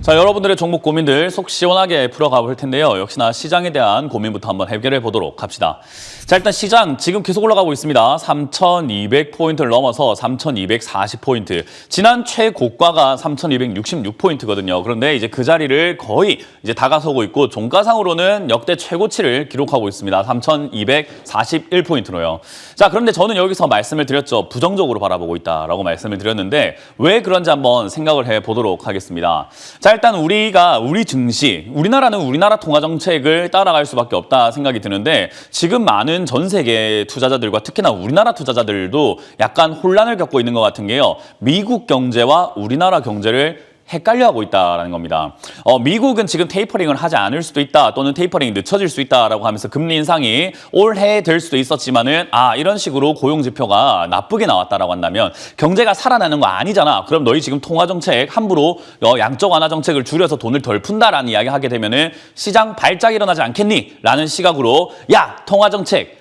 자, 여러분들의 종목 고민들 속 시원하게 풀어가 볼 텐데요. 역시나 시장에 대한 고민부터 한번 해결해 보도록 합시다. 자, 일단 시장 지금 계속 올라가고 있습니다. 3,200포인트를 넘어서 3,240포인트. 지난 최고가가 3,266포인트거든요. 그런데 이제 그 자리를 거의 이제 다가서고 있고 종가상으로는 역대 최고치를 기록하고 있습니다. 3,241포인트로요. 자, 그런데 저는 여기서 말씀을 드렸죠. 부정적으로 바라보고 있다라고 말씀을 드렸는데 왜 그런지 한번 생각을 해 보도록 하겠습니다. 자, 일단 우리 증시, 우리나라는 우리나라 통화 정책을 따라갈 수밖에 없다 생각이 드는데 지금 많은 전 세계 투자자들과 특히나 우리나라 투자자들도 약간 혼란을 겪고 있는 것 같은 게요. 미국 경제와 우리나라 경제를 헷갈려하고 있다는 겁니다. 미국은 지금 테이퍼링을 하지 않을 수도 있다 또는 테이퍼링이 늦춰질 수 있다라고 하면서 금리 인상이 올해 될 수도 있었지만은 이런 식으로 고용 지표가 나쁘게 나왔다라고 한다면 경제가 살아나는 거 아니잖아. 그럼 너희 지금 통화 정책 함부로 양적 완화 정책을 줄여서 돈을 덜 푼다라는 이야기 하게 되면은 시장 발작이 일어나지 않겠니? 라는 시각으로 야, 통화 정책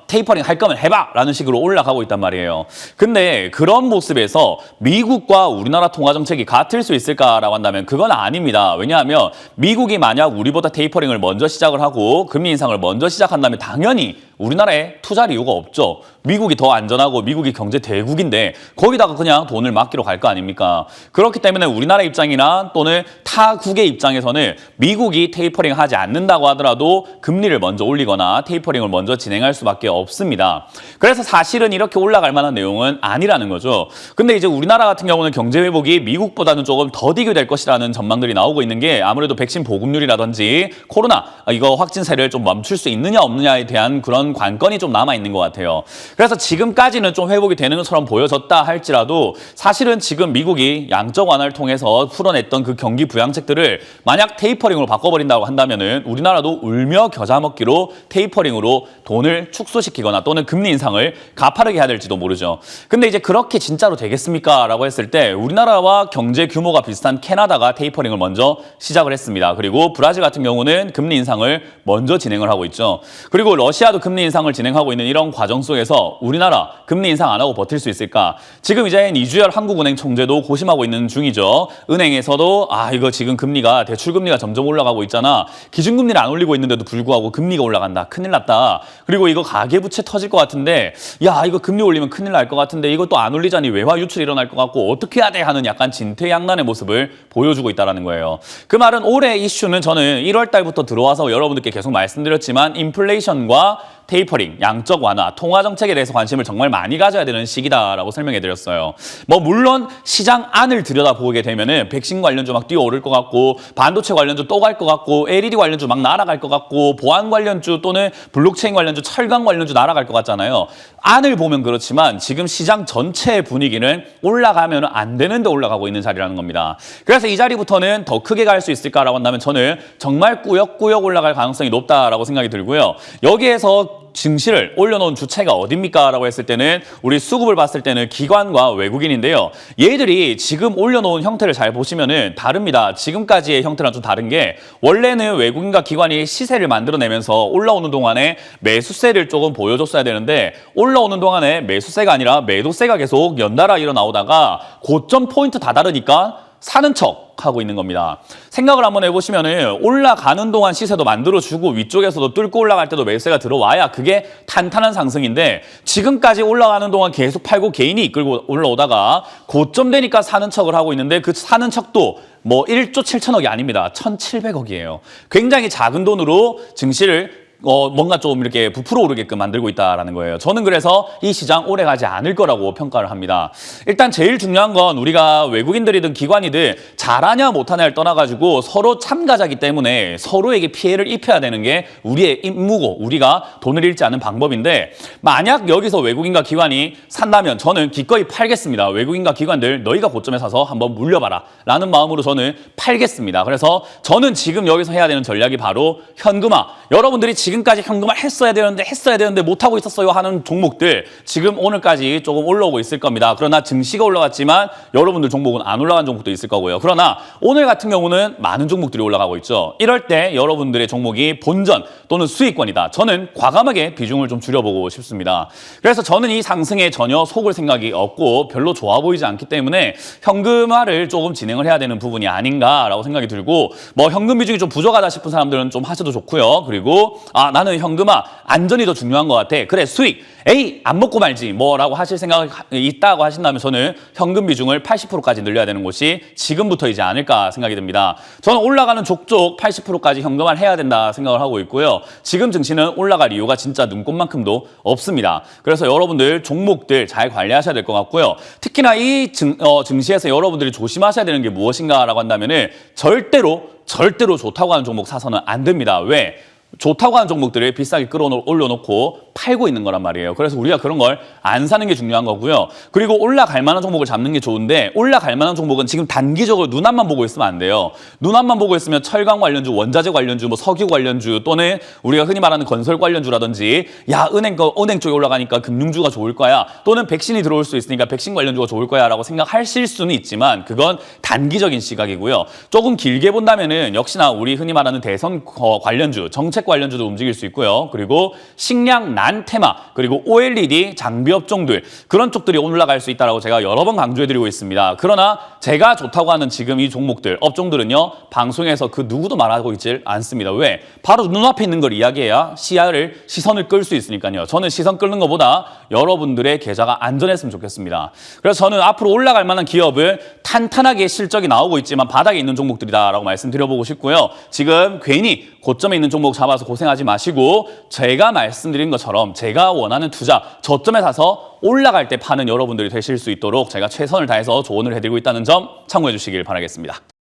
테이퍼링 할 거면 해봐! 라는 식으로 올라가고 있단 말이에요. 근데 그런 모습에서 미국과 우리나라 통화정책이 같을 수 있을까라고 한다면 그건 아닙니다. 왜냐하면 미국이 만약 우리보다 테이퍼링을 먼저 시작을 하고 금리 인상을 먼저 시작한다면 당연히 우리나라에 투자할 이유가 없죠. 미국이 더 안전하고 미국이 경제 대국인데 거기다가 그냥 돈을 맡기러 갈 거 아닙니까? 그렇기 때문에 우리나라 입장이나 또는 타국의 입장에서는 미국이 테이퍼링 하지 않는다고 하더라도 금리를 먼저 올리거나 테이퍼링을 먼저 진행할 수밖에 없습니다. 그래서 사실은 이렇게 올라갈 만한 내용은 아니라는 거죠. 근데 이제 우리나라 같은 경우는 경제 회복이 미국보다는 조금 더디게 될 것이라는 전망들이 나오고 있는 게 아무래도 백신 보급률이라든지 코로나 이거 확진세를 좀 멈출 수 있느냐 없느냐에 대한 그런 관건이 좀 남아있는 것 같아요. 그래서 지금까지는 좀 회복이 되는 것처럼 보여졌다 할지라도 사실은 지금 미국이 양적 완화를 통해서 풀어냈던 그 경기 부양책들을 만약 테이퍼링으로 바꿔버린다고 한다면은 우리나라도 울며 겨자 먹기로 테이퍼링으로 돈을 축소시키거나 또는 금리 인상을 가파르게 해야 될지도 모르죠. 근데 이제 그렇게 진짜로 되겠습니까? 라고 했을 때 우리나라와 경제 규모가 비슷한 캐나다가 테이퍼링을 먼저 시작을 했습니다. 그리고 브라질 같은 경우는 금리 인상을 먼저 진행을 하고 있죠. 그리고 러시아도 금리 인상을 진행하고 있는 이런 과정 속에서 우리나라 금리 인상 안 하고 버틸 수 있을까? 지금 이제 이주열 한국은행 총재도 고심하고 있는 중이죠. 은행에서도 이거 지금 금리가 대출금리가 점점 올라가고 있잖아. 기준금리를 안 올리고 있는데도 불구하고 금리가 올라간다. 큰일 났다. 그리고 이거 가계부채 터질 것 같은데 야 이거 금리 올리면 큰일 날 것 같은데 이거 또 안 올리자니 외화 유출이 일어날 것 같고 어떻게 해야 돼 하는 약간 진퇴양난의 모습을 보여주고 있다는 거예요. 그 말은 올해 이슈는 저는 1월 달부터 들어와서 여러분들께 계속 말씀드렸지만 인플레이션과 테이퍼링, 양적 완화, 통화 정책에 대해서 관심을 정말 많이 가져야 되는 시기다라고 설명해드렸어요. 물론 시장 안을 들여다보게 되면은 백신 관련주 막 뛰어오를 것 같고 반도체 관련주 또 갈 것 같고 LED 관련주 막 날아갈 것 같고 보안 관련주 또는 블록체인 관련주, 철강 관련주 날아갈 것 같잖아요. 안을 보면 그렇지만 지금 시장 전체의 분위기는 올라가면 안 되는데 올라가고 있는 자리라는 겁니다. 그래서 이 자리부터는 더 크게 갈 수 있을까라고 한다면 저는 정말 꾸역꾸역 올라갈 가능성이 높다라고 생각이 들고요. 여기에서 증시를 올려놓은 주체가 어딥니까? 라고 했을 때는 우리 수급을 봤을 때는 기관과 외국인인데요. 얘들이 지금 올려놓은 형태를 잘 보시면은 다릅니다. 지금까지의 형태랑 좀 다른 게 원래는 외국인과 기관이 시세를 만들어내면서 올라오는 동안에 매수세를 조금 보여줬어야 되는데 올라오는 동안에 매수세가 아니라 매도세가 계속 연달아 일어나오다가 고점 포인트 다다르니까 사는 척 하고 있는 겁니다. 생각을 한번 해보시면은 올라가는 동안 시세도 만들어주고 위쪽에서도 뚫고 올라갈 때도 매수세가 들어와야 그게 탄탄한 상승인데 지금까지 올라가는 동안 계속 팔고 개인이 이끌고 올라오다가 고점 되니까 사는 척을 하고 있는데 그 사는 척도 1조 7천억이 아닙니다. 1,700억이에요. 굉장히 작은 돈으로 증시를 뭔가 좀 이렇게 부풀어 오르게끔 만들고 있다는 거예요. 저는 그래서 이 시장 오래 가지 않을 거라고 평가를 합니다. 일단 제일 중요한 건 우리가 외국인들이든 기관이든 잘하냐 못하냐를 떠나가지고 서로 참가자기 때문에 서로에게 피해를 입혀야 되는 게 우리의 임무고 우리가 돈을 잃지 않는 방법인데 만약 여기서 외국인과 기관이 산다면 저는 기꺼이 팔겠습니다. 외국인과 기관들 너희가 고점에 사서 한번 물려봐라 라는 마음으로 저는 팔겠습니다. 그래서 저는 지금 여기서 해야 되는 전략이 바로 현금화. 여러분들이 지금 지금까지 현금화 했어야 되는데 못하고 있었어요 하는 종목들 지금 오늘까지 조금 올라오고 있을 겁니다. 그러나 증시가 올라갔지만 여러분들 종목은 안 올라간 종목도 있을 거고요. 그러나 오늘 같은 경우는 많은 종목들이 올라가고 있죠. 이럴 때 여러분들의 종목이 본전 또는 수익권이다. 저는 과감하게 비중을 좀 줄여보고 싶습니다. 그래서 저는 이 상승에 전혀 속을 생각이 없고 별로 좋아 보이지 않기 때문에 현금화를 조금 진행을 해야 되는 부분이 아닌가라고 생각이 들고 뭐 현금 비중이 좀 부족하다 싶은 사람들은 좀 하셔도 좋고요. 그리고 나는 현금화 안전이 더 중요한 것 같아. 그래 수익 에이 안 먹고 말지 뭐라고 하실 생각이 있다고 하신다면 저는 현금 비중을 80%까지 늘려야 되는 곳이 지금부터이지 않을까 생각이 듭니다. 저는 올라가는 족족 80%까지 현금화를 해야 된다 생각을 하고 있고요. 지금 증시는 올라갈 이유가 진짜 눈꼽만큼도 없습니다. 그래서 여러분들 종목들 잘 관리하셔야 될 것 같고요. 특히나 이 증시에서 여러분들이 조심하셔야 되는 게 무엇인가라고 한다면은 절대로 좋다고 하는 종목 사서는 안 됩니다. 왜? 좋다고 하는 종목들을 비싸게 올려놓고 팔고 있는 거란 말이에요. 그래서 우리가 그런 걸 안 사는 게 중요한 거고요. 그리고 올라갈 만한 종목을 잡는 게 좋은데 올라갈 만한 종목은 지금 단기적으로 눈앞만 보고 있으면 안 돼요. 눈앞만 보고 있으면 철강 관련주, 원자재 관련주, 뭐 석유 관련주 또는 우리가 흔히 말하는 건설 관련주라든지 야 은행 쪽에 올라가니까 금융주가 좋을 거야 또는 백신이 들어올 수 있으니까 백신 관련주가 좋을 거야 라고 생각하실 수는 있지만 그건 단기적인 시각이고요. 조금 길게 본다면은 역시나 우리 흔히 말하는 대선 관련주, 정책 관련주도 움직일 수 있고요. 그리고 식량, 난, 테마, 그리고 OLED, 장비 업종들 그런 쪽들이 올라갈 수 있다고 제가 여러 번 강조해드리고 있습니다. 그러나 제가 좋다고 하는 지금 이 종목들, 업종들은요. 방송에서 그 누구도 말하고 있질 않습니다. 왜? 바로 눈앞에 있는 걸 이야기해야 시선을 끌 수 있으니까요. 저는 시선 끌는 것보다 여러분들의 계좌가 안전했으면 좋겠습니다. 그래서 저는 앞으로 올라갈 만한 기업은 탄탄하게 실적이 나오고 있지만 바닥에 있는 종목들이다라고 말씀드려보고 싶고요. 지금 괜히 고점에 있는 종목 잡아서 고생하지 마시고 제가 말씀드린 것처럼 제가 원하는 투자 저점에 사서 올라갈 때 파는 여러분들이 되실 수 있도록 제가 최선을 다해서 조언을 해드리고 있다는 점 참고해 주시길 바라겠습니다.